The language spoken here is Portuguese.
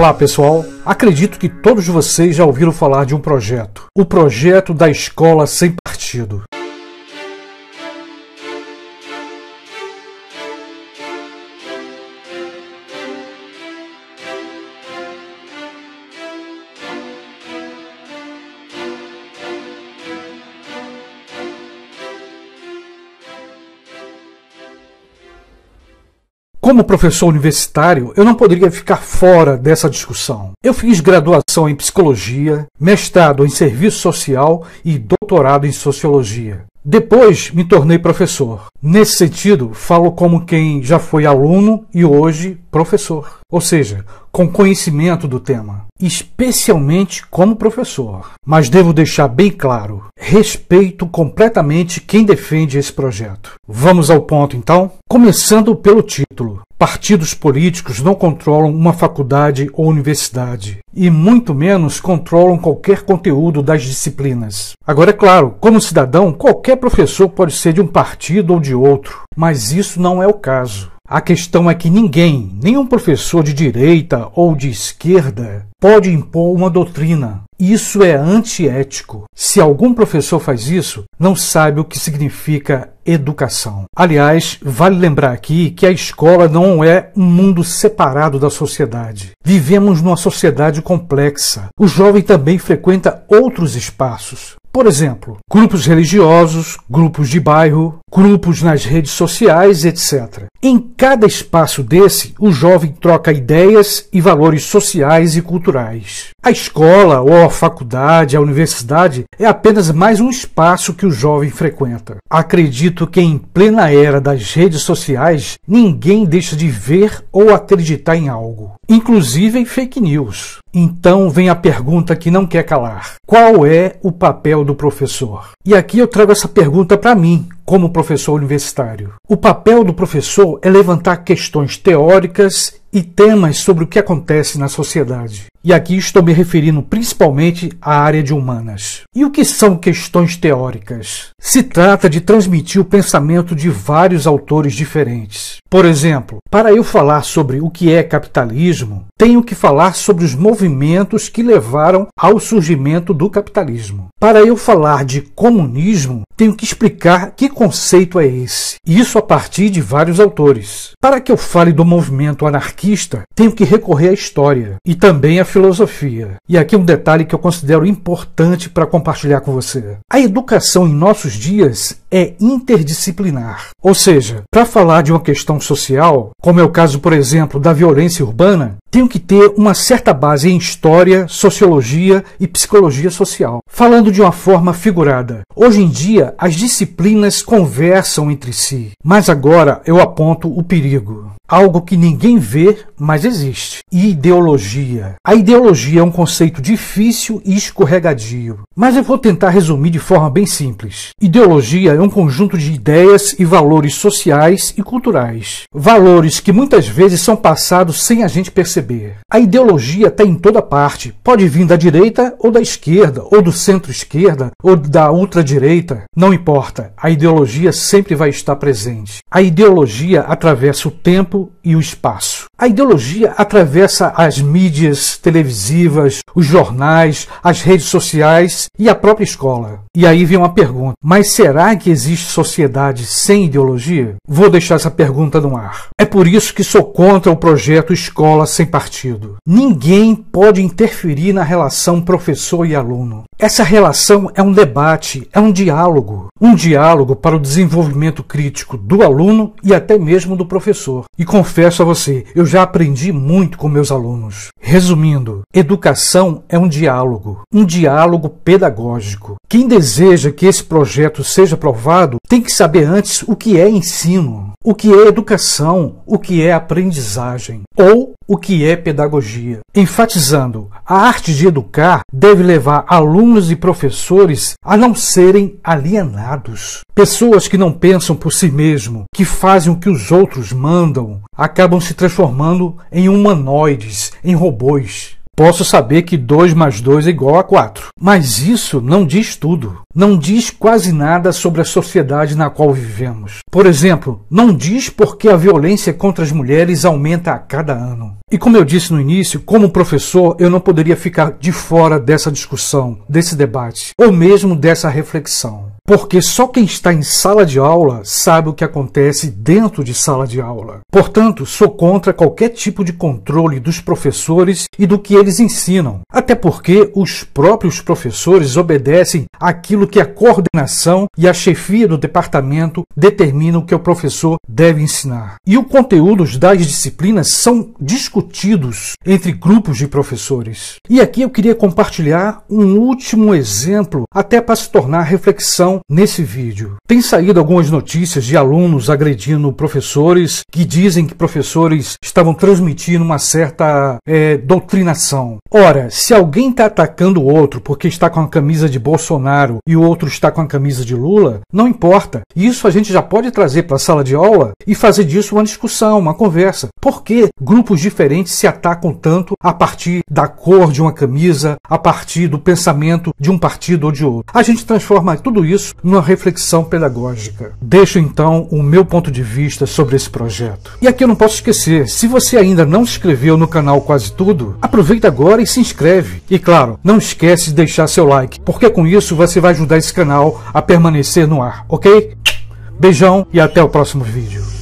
Olá pessoal, acredito que todos vocês já ouviram falar de um projeto, o projeto da Escola Sem Partido. Como professor universitário, eu não poderia ficar fora dessa discussão. Eu fiz graduação em psicologia, mestrado em serviço social e doutorado em sociologia. Depois me tornei professor. Nesse sentido, falo como quem já foi aluno e hoje professor. Ou seja, com conhecimento do tema, especialmente como professor. Mas devo deixar bem claro, respeito completamente quem defende esse projeto. Vamos ao ponto então? Começando pelo título. Partidos políticos não controlam uma faculdade ou universidade, e muito menos controlam qualquer conteúdo das disciplinas. Agora, é claro, como cidadão, qualquer professor pode ser de um partido ou de outro, mas isso não é o caso. A questão é que ninguém, nenhum professor de direita ou de esquerda, pode impor uma doutrina. Isso é antiético. Se algum professor faz isso, não sabe o que significa educação. Aliás, vale lembrar aqui que a escola não é um mundo separado da sociedade. Vivemos numa sociedade complexa. O jovem também frequenta outros espaços. Por exemplo, grupos religiosos, grupos de bairro, grupos nas redes sociais, etc. Em cada espaço desse, o jovem troca ideias e valores sociais e culturais. A escola ou a faculdade, a universidade é apenas mais um espaço que o jovem frequenta. Acredito que em plena era das redes sociais, ninguém deixa de ver ou acreditar em algo, inclusive em fake news. Então vem a pergunta que não quer calar. Qual é o papel do professor? E aqui eu trago essa pergunta para mim, como professor universitário. O papel do professor é levantar questões teóricas e temas sobre o que acontece na sociedade. E aqui estou me referindo principalmente à área de humanas. E o que são questões teóricas? Se trata de transmitir o pensamento de vários autores diferentes. Por exemplo, para eu falar sobre o que é capitalismo, tenho que falar sobre os movimentos que levaram ao surgimento do capitalismo. Para eu falar de comunismo, tenho que explicar que conceito é esse. Isso a partir de vários autores. Para que eu fale do movimento anarquista, tenho que recorrer à história e também à filosofia. E aqui um detalhe que eu considero importante para compartilhar com você. A educação em nossos dias é interdisciplinar. Ou seja, para falar de uma questão social, como é o caso, por exemplo, da violência urbana, tenho que ter uma certa base em história, sociologia e psicologia social. Falando de uma forma figurada, hoje em dia as disciplinas conversam entre si, mas agora eu aponto o perigo. Algo que ninguém vê, mas existe. Ideologia. A ideologia é um conceito difícil e escorregadio, mas eu vou tentar resumir de forma bem simples. Ideologia é um conjunto de ideias e valores sociais e culturais. Valores que muitas vezes são passados sem a gente perceber. A ideologia está em toda parte. Pode vir da direita ou da esquerda, ou do centro-esquerda, ou da ultradireita. Não importa. A ideologia sempre vai estar presente. A ideologia atravessa o tempo e o espaço. A ideologia atravessa as mídias televisivas, os jornais, as redes sociais e a própria escola. E aí vem uma pergunta: mas será que existe sociedade sem ideologia? Vou deixar essa pergunta no ar. É por isso que sou contra o projeto Escola Sem Partido. Ninguém pode interferir na relação professor e aluno. Essa relação é um debate, é um diálogo para o desenvolvimento crítico do aluno e até mesmo do professor. E confesso a você, eu já aprendi muito com meus alunos. Resumindo, educação é um diálogo pedagógico. Quem deseja que esse projeto seja aprovado tem que saber antes o que é ensino, o que é educação, o que é aprendizagem ou o que é pedagogia. Enfatizando, a arte de educar deve levar alunos e professores a não serem alienados. Pessoas que não pensam por si mesmo, que fazem o que os outros mandam, acabam se transformando em humanoides, em robôs. Posso saber que 2 mais 2 é igual a 4. Mas isso não diz tudo. Não diz quase nada sobre a sociedade na qual vivemos. Por exemplo, não diz por que a violência contra as mulheres aumenta a cada ano. E como eu disse no início, como professor, eu não poderia ficar de fora dessa discussão, desse debate, ou mesmo dessa reflexão. Porque só quem está em sala de aula sabe o que acontece dentro de sala de aula. Portanto, sou contra qualquer tipo de controle dos professores e do que eles ensinam. Até porque os próprios professores obedecem àquilo que a coordenação e a chefia do departamento determinam que o professor deve ensinar. E os conteúdos das disciplinas são discutidos entre grupos de professores. E aqui eu queria compartilhar um último exemplo, até para se tornar reflexão nesse vídeo. Tem saído algumas notícias de alunos agredindo professores que dizem que professores estavam transmitindo uma certa doutrinação. Ora, se alguém está atacando o outro porque está com a camisa de Bolsonaro e o outro está com a camisa de Lula, não importa. Isso a gente já pode trazer para a sala de aula e fazer disso uma discussão, uma conversa. Por que grupos diferentes se atacam tanto a partir da cor de uma camisa, a partir do pensamento de um partido ou de outro? A gente transforma tudo isso numa reflexão pedagógica. Deixo então o meu ponto de vista sobre esse projeto. E aqui eu não posso esquecer, se você ainda não se inscreveu no canal Quase Tudo, aproveita agora e se inscreve. E claro, não esquece de deixar seu like, porque com isso você vai ajudar esse canal a permanecer no ar, ok? Beijão e até o próximo vídeo.